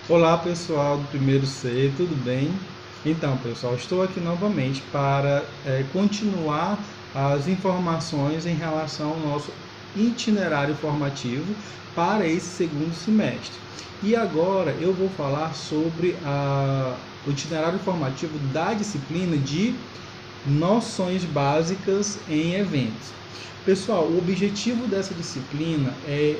Olá pessoal do primeiro C, tudo bem? Então pessoal, estou aqui novamente para continuar as informações em relação ao nosso itinerário formativo para esse segundo semestre. E agora eu vou falar sobre o itinerário formativo da disciplina de noções básicas em eventos. Pessoal, o objetivo dessa disciplina é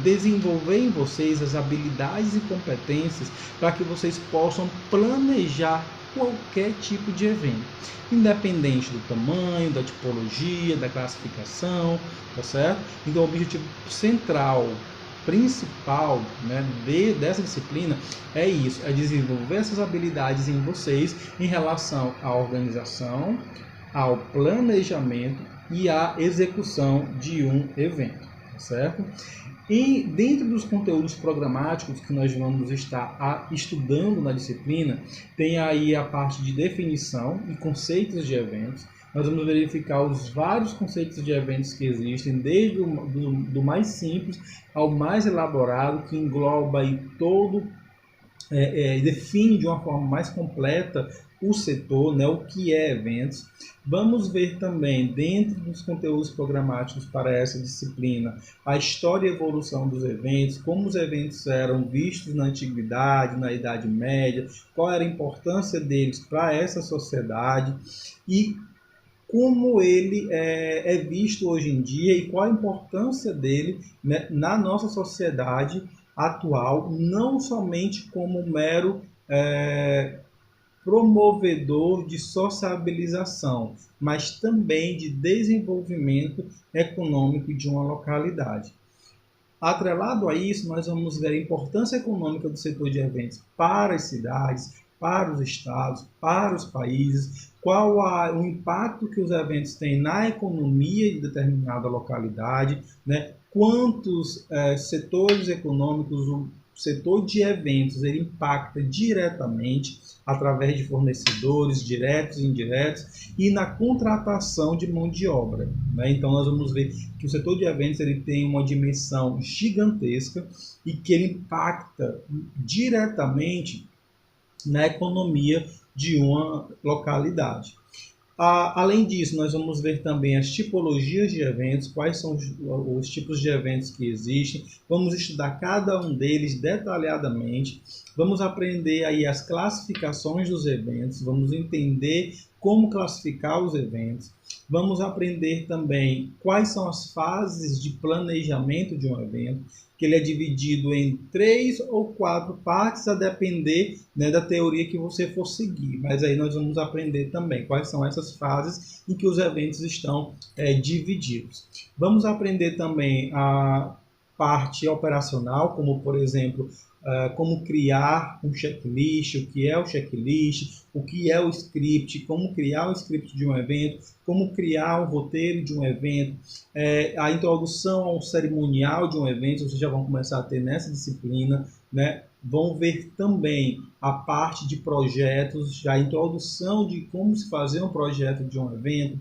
desenvolver em vocês as habilidades e competências para que vocês possam planejar qualquer tipo de evento, independente do tamanho, da tipologia, da classificação, tá certo? Então, o objetivo central, principal, né, dessa disciplina é isso, é desenvolver essas habilidades em vocês em relação à organização, ao planejamento e à execução de um evento, certo? E dentro dos conteúdos programáticos que nós vamos estar estudando na disciplina, tem aí a parte de definição e conceitos de eventos. Nós vamos verificar os vários conceitos de eventos que existem, desde do mais simples ao mais elaborado, que engloba aí todo define de uma forma mais completa o setor, né, o que é eventos. Vamos ver também, dentro dos conteúdos programáticos para essa disciplina, a história e evolução dos eventos, como os eventos eram vistos na antiguidade, na Idade Média, qual era a importância deles para essa sociedade e como ele é visto hoje em dia e qual a importância dele, né, na nossa sociedade atual, não somente como mero promovedor de sociabilização, mas também de desenvolvimento econômico de uma localidade. Atrelado a isso, nós vamos ver a importância econômica do setor de eventos para as cidades, para os estados, para os países, qual o impacto que os eventos têm na economia de determinada localidade, né? Quantos setores econômicos o setor de eventos ele impacta diretamente através de fornecedores diretos e indiretos e na contratação de mão de obra, né? Então nós vamos ver que o setor de eventos ele tem uma dimensão gigantesca e que ele impacta diretamente na economia de uma localidade. Além disso, nós vamos ver também as tipologias de eventos, quais são os tipos de eventos que existem, vamos estudar cada um deles detalhadamente, vamos aprender aí as classificações dos eventos, vamos entender como classificar os eventos, vamos aprender também quais são as fases de planejamento de um evento, que ele é dividido em 3 ou 4 partes, a depender, né, da teoria que você for seguir. Mas aí nós vamos aprender também quais são essas fases em que os eventos estão divididos. Vamos aprender também a parte operacional, como por exemplo, como criar um checklist, o que é o checklist, o que é o script, como criar o script de um evento, como criar o roteiro de um evento, a introdução ao cerimonial de um evento, vocês já vão começar a ter nessa disciplina, né? Vão ver também a parte de projetos, a introdução de como se fazer um projeto de um evento,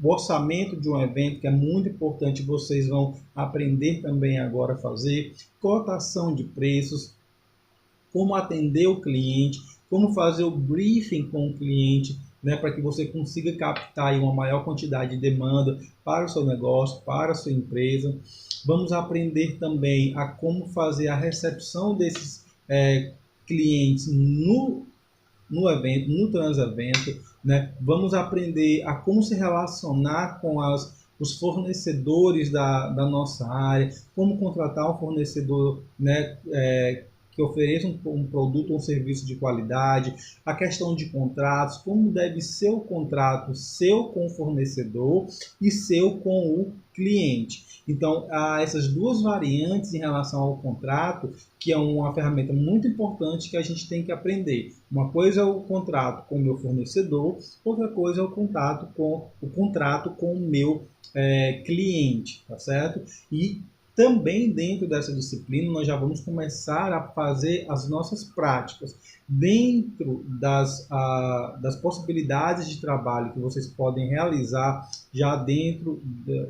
o orçamento de um evento, que é muito importante, vocês vão aprender também agora a fazer, cotação de preços, como atender o cliente, como fazer o briefing com o cliente, né, para que você consiga captar aí uma maior quantidade de demanda para o seu negócio, para a sua empresa. Vamos aprender também a como fazer a recepção desses clientes no evento, no transevento, né? Vamos aprender a como se relacionar com os fornecedores da nossa área, como contratar um fornecedor, né, que ofereça um produto ou um serviço de qualidade, a questão de contratos, como deve ser o contrato seu com o fornecedor e seu com o cliente. Então, há essas duas variantes em relação ao contrato, que é uma ferramenta muito importante que a gente tem que aprender. Uma coisa é o contrato com o meu fornecedor, outra coisa é o contrato com o meu cliente, tá certo? E também dentro dessa disciplina nós já vamos começar a fazer as nossas práticas. Dentro das possibilidades de trabalho que vocês podem realizar já dentro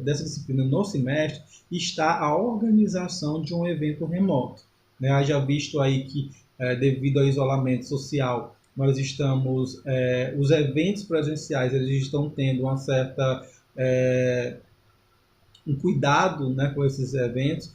dessa disciplina no semestre, está a organização de um evento remoto. né? Haja visto aí que, devido ao isolamento social, nós estamos, os eventos presenciais, eles estão tendo uma certa, um cuidado, né, com esses eventos.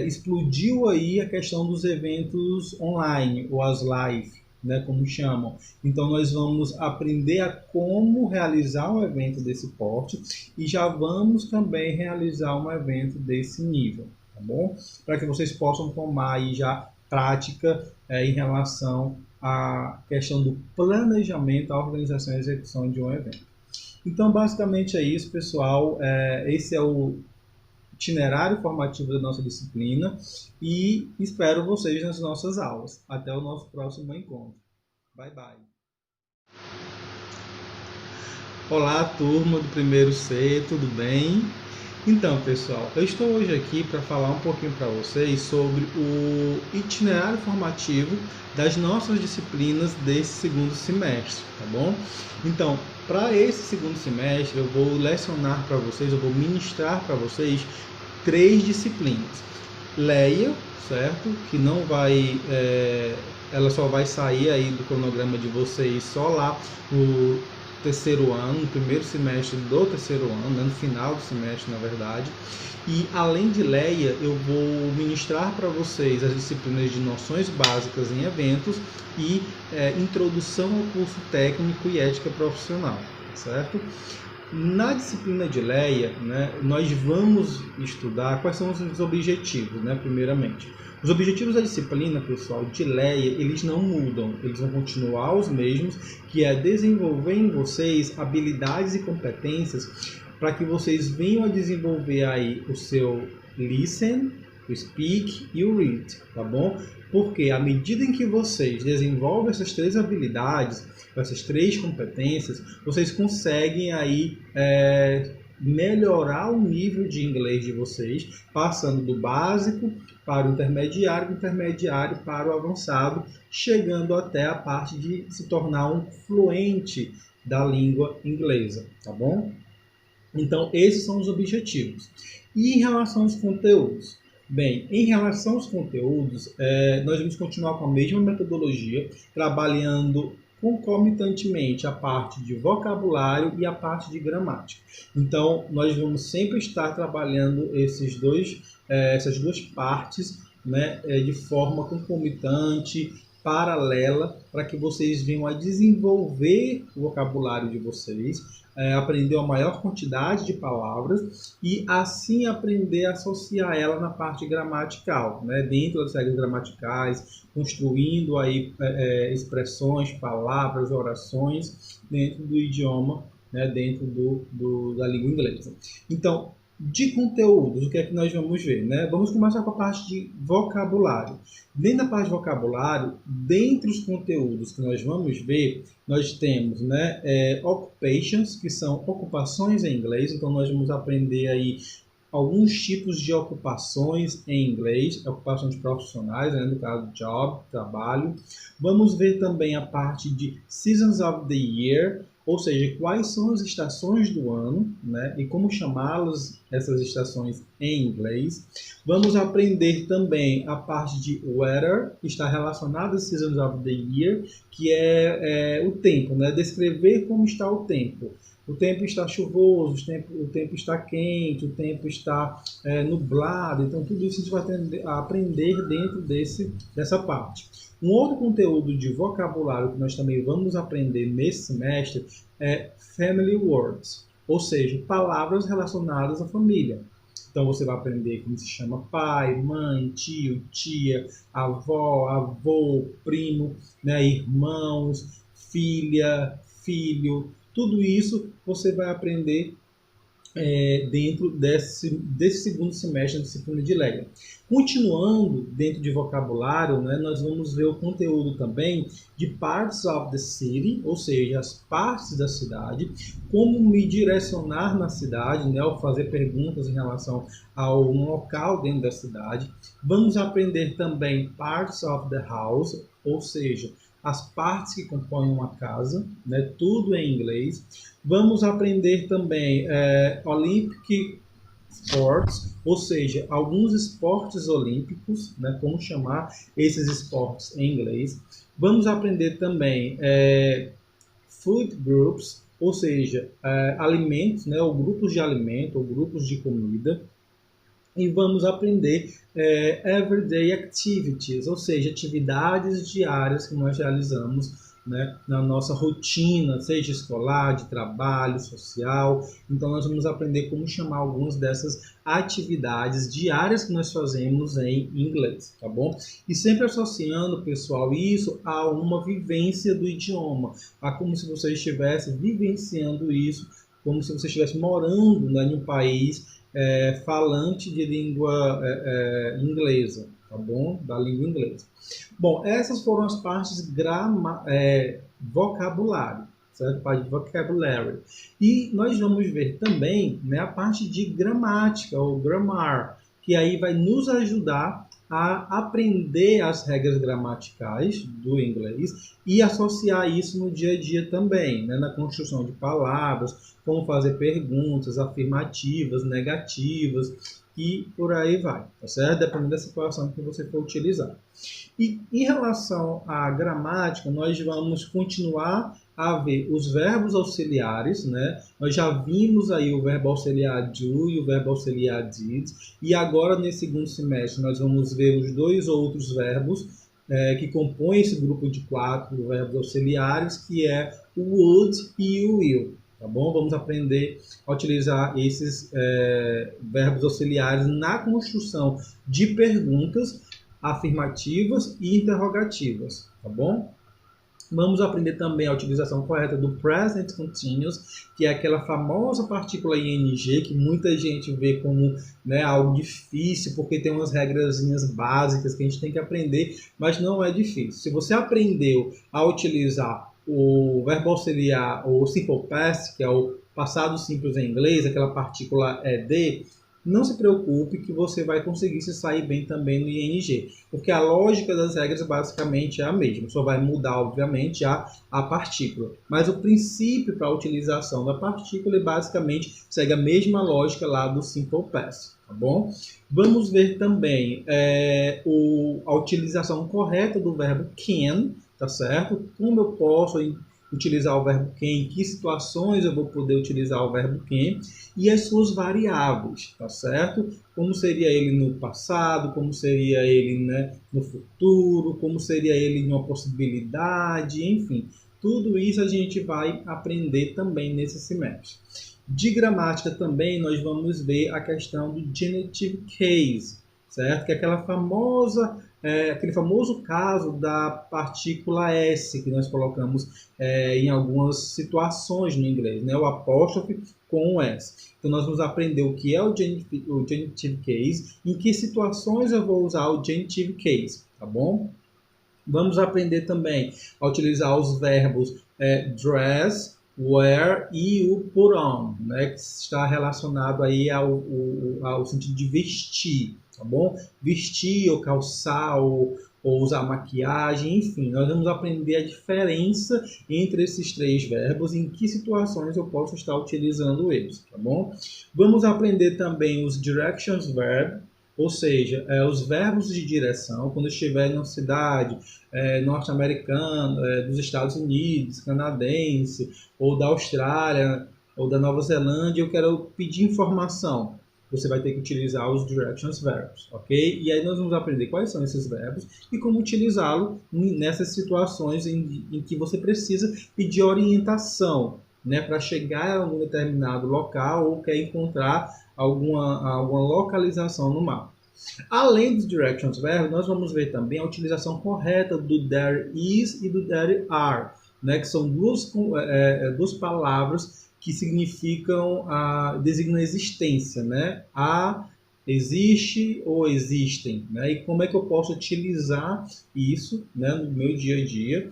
Explodiu aí a questão dos eventos online, ou as live, né, como chamam. Então nós vamos aprender a como realizar um evento desse porte e já vamos também realizar um evento desse nível, tá bom? Para que vocês possam tomar aí já prática em relação à questão do planejamento, a organização e execução de um evento. Então, basicamente é isso, pessoal. Esse é o itinerário formativo da nossa disciplina e espero vocês nas nossas aulas. Até o nosso próximo encontro. Bye, bye. Olá, turma do primeiro C, tudo bem? Então, pessoal, eu estou hoje aqui para falar um pouquinho para vocês sobre o itinerário formativo das nossas disciplinas desse segundo semestre, tá bom? Então, para esse segundo semestre, eu vou lecionar para vocês, eu vou ministrar para vocês 3 disciplinas. Leia, certo? Que não vai, ela só vai sair aí do cronograma de vocês só lá no terceiro ano, no primeiro semestre do terceiro ano, né, no final do semestre, na verdade. E além de Leia, eu vou ministrar para vocês as disciplinas de noções básicas em eventos e introdução ao curso técnico e ética profissional, certo? Na disciplina de Leia, né, nós vamos estudar quais são os objetivos, né, primeiramente. Os objetivos da disciplina, pessoal, de Leia, eles não mudam, eles vão continuar os mesmos, que é desenvolver em vocês habilidades e competências para que vocês venham a desenvolver aí o seu listen, o speak e o read, tá bom? Porque à medida em que vocês desenvolvem essas 3 habilidades, essas 3 competências, vocês conseguem aí melhorar o nível de inglês de vocês, passando do básico para o intermediário, do intermediário para o avançado, chegando até a parte de se tornar um fluente da língua inglesa, tá bom? Então, esses são os objetivos. E em relação aos conteúdos? Bem, em relação aos conteúdos, nós vamos continuar com a mesma metodologia, trabalhando concomitantemente a parte de vocabulário e a parte de gramática. Então, nós vamos sempre estar trabalhando essas 2 partes, né, de forma concomitante, paralela, para que vocês venham a desenvolver o vocabulário de vocês, aprender a maior quantidade de palavras e assim aprender a associar ela na parte gramatical, né? Dentro das regras gramaticais, construindo aí expressões, palavras, orações dentro do idioma, né? Dentro da língua inglesa. Então, de conteúdos, o que é que nós vamos ver, né? Vamos começar com a parte de vocabulário. Dentro da parte de vocabulário, dentre os conteúdos que nós vamos ver, nós temos, né, occupations, que são ocupações em inglês. Então, nós vamos aprender aí alguns tipos de ocupações em inglês, ocupações profissionais, né, no caso job, trabalho. Vamos ver também a parte de seasons of the year, ou seja, quais são as estações do ano, né, e como chamá-las, essas estações em inglês. Vamos aprender também a parte de weather, que está relacionada a seasons of the year, que é o tempo, né, descrever como está o tempo. O tempo está chuvoso, o tempo está quente, o tempo está nublado. Então, tudo isso a gente vai aprender dentro dessa parte. Um outro conteúdo de vocabulário que nós também vamos aprender nesse semestre é family words, ou seja, palavras relacionadas à família. Então, você vai aprender como se chama pai, mãe, tio, tia, avó, avô, primo, né, irmãos, filha, filho. Tudo isso você vai aprender dentro desse segundo semestre da disciplina de Leia. Continuando dentro de vocabulário, né, nós vamos ver o conteúdo também de parts of the city, ou seja, as partes da cidade, como me direcionar na cidade, né, ou fazer perguntas em relação a um local dentro da cidade. Vamos aprender também parts of the house, ou seja, as partes que compõem uma casa, né, tudo em inglês. Vamos aprender também Olympic sports, ou seja, alguns esportes olímpicos, né, como chamar esses esportes em inglês. Vamos aprender também food groups, ou seja, alimentos, né, ou grupos de alimento, ou grupos de comida. E vamos aprender everyday activities, ou seja, atividades diárias que nós realizamos, né, na nossa rotina, seja escolar, de trabalho, social. Então, nós vamos aprender como chamar algumas dessas atividades diárias que nós fazemos em inglês, tá bom? E sempre associando, pessoal, isso a uma vivência do idioma, a como se você estivesse vivenciando isso, como se você estivesse morando, né, em um país falante de língua inglesa, tá bom? Da língua inglesa. Bom, essas foram as partes vocabulário, certo? Parte de vocabulary. E nós vamos ver também, né, a parte de gramática, ou grammar, que aí vai nos ajudar a aprender as regras gramaticais do inglês e associar isso no dia a dia também, né, na construção de palavras, como fazer perguntas afirmativas, negativas e por aí vai, tá certo? Dependendo da situação que você for utilizar. E em relação à gramática, nós vamos continuar a ver os verbos auxiliares, né? Nós já vimos aí o verbo auxiliar do e o verbo auxiliar did, e agora nesse segundo semestre nós vamos ver os dois outros verbos que compõem esse grupo de 4 verbos auxiliares, que é o would e o will. Tá bom? Vamos aprender a utilizar esses verbos auxiliares na construção de perguntas afirmativas e interrogativas, tá bom? Vamos aprender também a utilização correta do present continuous, que é aquela famosa partícula ing que muita gente vê como, né, algo difícil, porque tem umas regrazinhas básicas que a gente tem que aprender, mas não é difícil. Se você aprendeu a utilizar o verbo auxiliar, ou simple past, que é o passado simples em inglês, aquela partícula ed, não se preocupe que você vai conseguir se sair bem também no ing, porque a lógica das regras basicamente é a mesma, só vai mudar, obviamente, a partícula. Mas o princípio para a utilização da partícula basicamente segue a mesma lógica lá do simple past, tá bom? Vamos ver também a utilização correta do verbo can, tá certo? Como eu posso utilizar o verbo can, em que situações eu vou poder utilizar o verbo can e as suas variáveis, tá certo? Como seria ele no passado, como seria ele, né, no futuro, como seria ele em uma possibilidade, enfim. Tudo isso a gente vai aprender também nesse semestre. De gramática também nós vamos ver a questão do genitive case, certo? Que é aquele famoso caso da partícula S que nós colocamos em algumas situações no inglês, né? O apóstrofe com o S. Então nós vamos aprender o que é o genitive case, em que situações eu vou usar o genitive case, tá bom? Vamos aprender também a utilizar os verbos dress, wear e o put on, né, que está relacionado aí ao sentido de vestir, tá bom? Vestir ou calçar ou usar maquiagem, enfim, nós vamos aprender a diferença entre esses 3 verbos e em que situações eu posso estar utilizando eles, tá bom? Vamos aprender também os directions verb, ou seja, os verbos de direção, quando eu estiver em uma cidade norte-americana, dos Estados Unidos, canadense, ou da Austrália, ou da Nova Zelândia, eu quero pedir informação. Você vai ter que utilizar os directions verbs, ok? E aí nós vamos aprender quais são esses verbos e como utilizá-lo nessas situações em que você precisa pedir orientação, né, para chegar a algum determinado local ou quer encontrar alguma localização no mapa. Além dos directions verbs, nós vamos ver também a utilização correta do there is e do there are, né, que são duas palavras que significam, designam a existência, né? Existe ou existem, né? E como é que eu posso utilizar isso, né, no meu dia a dia?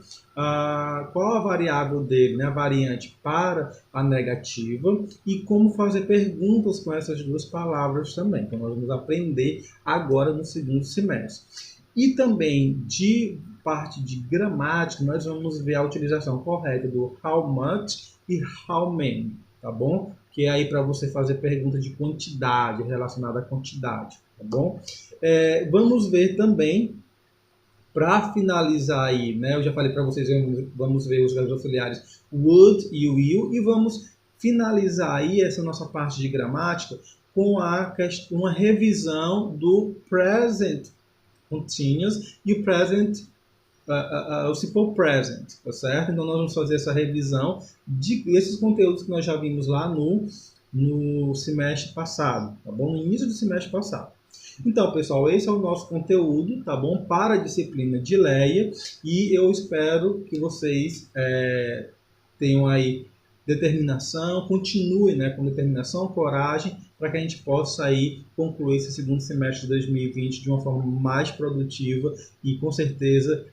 Qual a variável dele, né, a variante para a negativa e como fazer perguntas com essas duas palavras também. Então, nós vamos aprender agora no segundo semestre. E também de parte de gramática, nós vamos ver a utilização correta do how much e how many, tá bom? que é aí para você fazer perguntas de quantidade, relacionada à quantidade, tá bom? Vamos ver também, para finalizar aí, né? Eu já falei para vocês, vamos ver os verbos auxiliares would e will, e vamos finalizar aí essa nossa parte de gramática com uma revisão do present continuous e o present, o simple present, tá certo? Então nós vamos fazer essa revisão desses conteúdos que nós já vimos lá no semestre passado, tá bom? No início do semestre passado. Então, pessoal, esse é o nosso conteúdo, tá bom? Para a disciplina de Leia, e eu espero que vocês tenham aí determinação, continuem, né, com determinação, coragem, para que a gente possa aí concluir esse segundo semestre de 2020 de uma forma mais produtiva e, com certeza,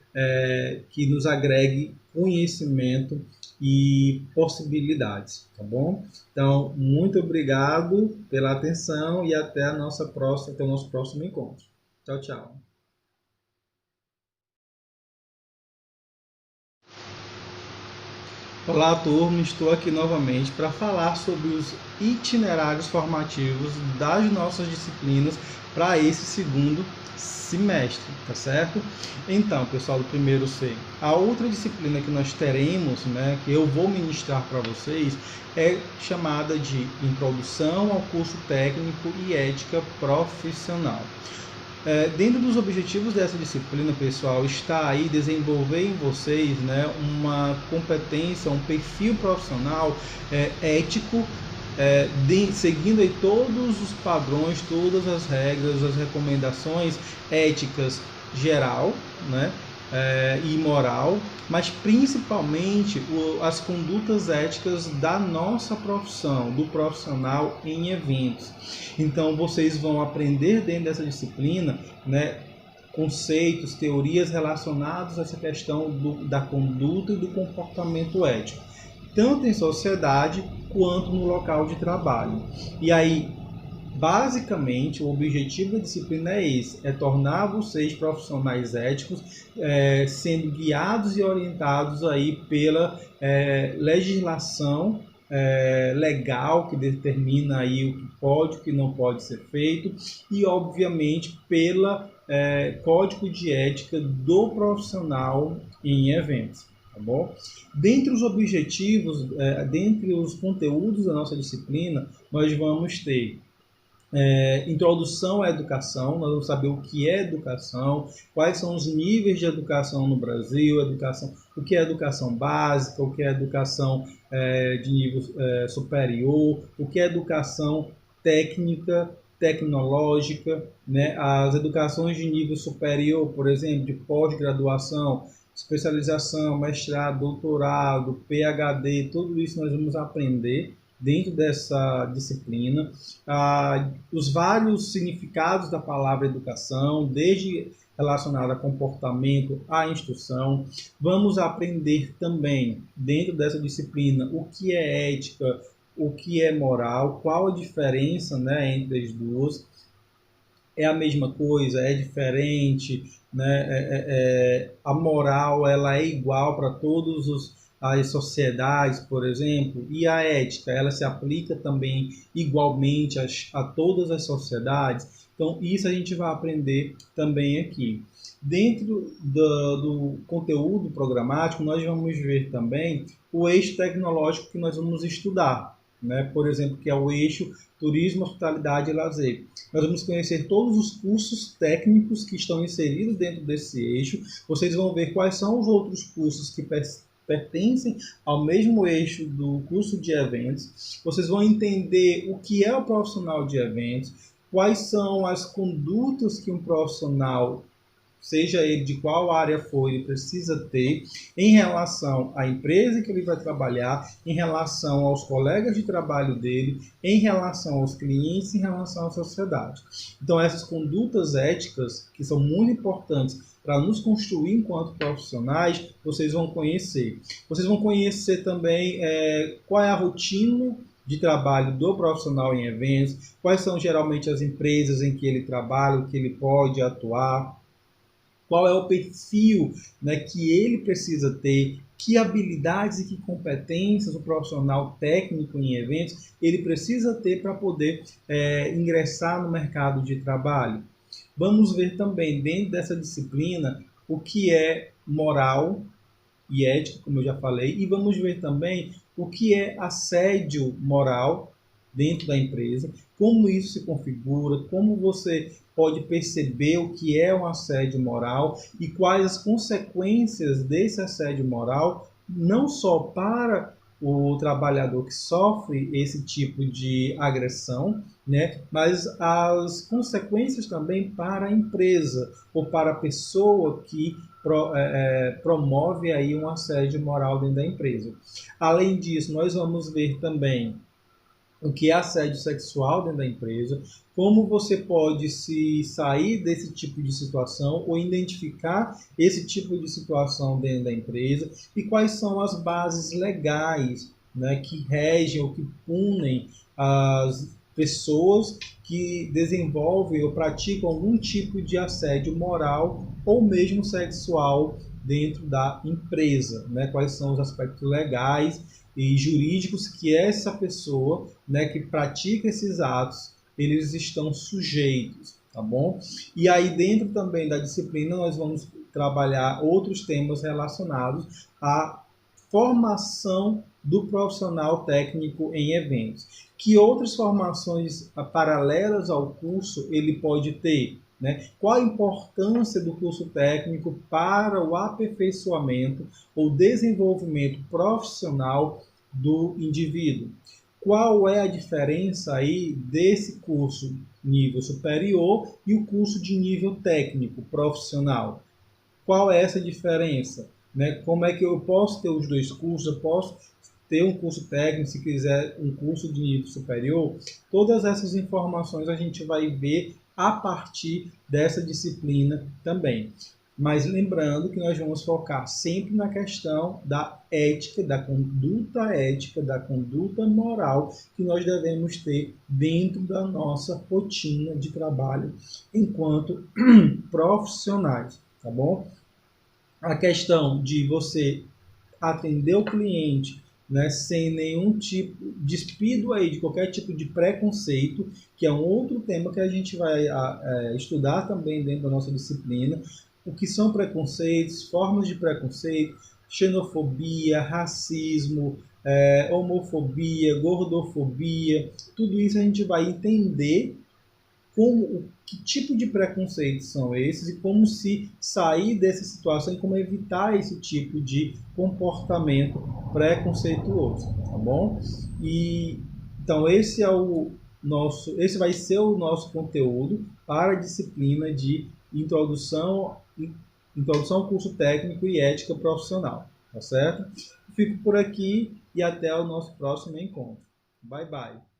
que nos agregue conhecimento e possibilidades, tá bom? Então, muito obrigado pela atenção e até o nosso próximo encontro. Tchau, tchau. Olá, turma, estou aqui novamente para falar sobre os itinerários formativos das nossas disciplinas para esse segundo semestre, tá certo? Então, pessoal do primeiro C, a outra disciplina que nós teremos, né, que eu vou ministrar para vocês, é chamada de Introdução ao Curso Técnico e Ética Profissional. Dentro dos objetivos dessa disciplina, pessoal, está aí desenvolver em vocês, né, uma competência, um perfil profissional ético, seguindo aí todos os padrões, todas as regras, as recomendações éticas geral, né, e moral, mas principalmente as condutas éticas da nossa profissão, do profissional em eventos. Então vocês vão aprender dentro dessa disciplina, né, conceitos, teorias relacionados a essa questão da conduta e do comportamento ético, tanto em sociedade quanto no local de trabalho. E aí, basicamente, o objetivo da disciplina é esse, é tornar vocês profissionais éticos, sendo guiados e orientados aí pela legislação legal que determina aí o que pode, o que não pode ser feito, e obviamente pela código de ética do profissional em eventos. Tá bom? Dentre os objetivos, dentre os conteúdos da nossa disciplina, nós vamos ter introdução à educação, nós vamos saber o que é educação, quais são os níveis de educação no Brasil, o que é educação básica, o que é educação de nível superior, o que é educação técnica, tecnológica, né? As educações de nível superior, por exemplo, de pós-graduação, especialização, mestrado, doutorado, PhD, tudo isso nós vamos aprender dentro dessa disciplina, os vários significados da palavra educação, desde relacionado a comportamento, à instrução. Vamos aprender também, dentro dessa disciplina, o que é ética, o que é moral, qual a diferença, né, entre as duas. É a mesma coisa, é diferente, né? A moral ela é igual para todos as sociedades, por exemplo, e a ética ela se aplica também igualmente a todas as sociedades. Então isso a gente vai aprender também aqui. Dentro do conteúdo programático, nós vamos ver também o eixo tecnológico que nós vamos estudar, né? Por exemplo, que é o eixo Turismo, Hospitalidade e Lazer. Nós vamos conhecer todos os cursos técnicos que estão inseridos dentro desse eixo. Vocês vão ver quais são os outros cursos que pertencem ao mesmo eixo do curso de eventos. Vocês vão entender o que é o profissional de eventos, quais são as condutas que um profissional, seja ele de qual área for, ele precisa ter em relação à empresa que ele vai trabalhar, em relação aos colegas de trabalho dele, em relação aos clientes, em relação à sociedade. Então, essas condutas éticas, que são muito importantes para nos construir enquanto profissionais, vocês vão conhecer. Vocês vão conhecer também qual é a rotina de trabalho do profissional em eventos, quais são geralmente as empresas em que ele trabalha, o que ele pode atuar, qual é o perfil, né, que ele precisa ter, que habilidades e que competências o profissional técnico em eventos ele precisa ter para poder ingressar no mercado de trabalho. Vamos ver também dentro dessa disciplina o que é moral e ética, como eu já falei, e vamos ver também o que é assédio moral dentro da empresa, como isso se configura, como você pode perceber o que é um assédio moral e quais as consequências desse assédio moral, não só para o trabalhador que sofre esse tipo de agressão, né, mas as consequências também para a empresa ou para a pessoa que promove aí um assédio moral dentro da empresa. Além disso, nós vamos ver também o que é assédio sexual dentro da empresa, como você pode se sair desse tipo de situação ou identificar esse tipo de situação dentro da empresa e quais são as bases legais, né, que regem ou que punem as pessoas que desenvolvem ou praticam algum tipo de assédio moral ou mesmo sexual dentro da empresa, né? Quais são os aspectos legais e jurídicos que essa pessoa, né, que pratica esses atos, eles estão sujeitos, tá bom? E aí dentro também da disciplina nós vamos trabalhar outros temas relacionados à formação do profissional técnico em eventos. Que outras formações paralelas ao curso ele pode ter? Né? Qual a importância do curso técnico para o aperfeiçoamento ou desenvolvimento profissional do indivíduo? Qual é a diferença aí desse curso nível superior e o curso de nível técnico profissional? Qual é essa diferença? Né? Como é que eu posso ter os dois cursos? Eu posso ter um curso técnico, se quiser um curso de nível superior? Todas essas informações a gente vai ver a partir dessa disciplina também. Mas lembrando que nós vamos focar sempre na questão da ética, da conduta moral que nós devemos ter dentro da nossa rotina de trabalho enquanto profissionais, tá bom? A questão de você atender o cliente, né, sem nenhum tipo, despido aí de qualquer tipo de preconceito, que é um outro tema que a gente vai estudar também dentro da nossa disciplina, o que são preconceitos, formas de preconceito, xenofobia, racismo, homofobia, gordofobia, tudo isso a gente vai entender que tipo de preconceitos são esses e como se sair dessa situação e como evitar esse tipo de comportamento preconceituoso, tá bom? E então esse vai ser o nosso conteúdo para a disciplina de introdução ao curso técnico e ética profissional, tá certo? Fico por aqui e até o nosso próximo encontro. Bye bye.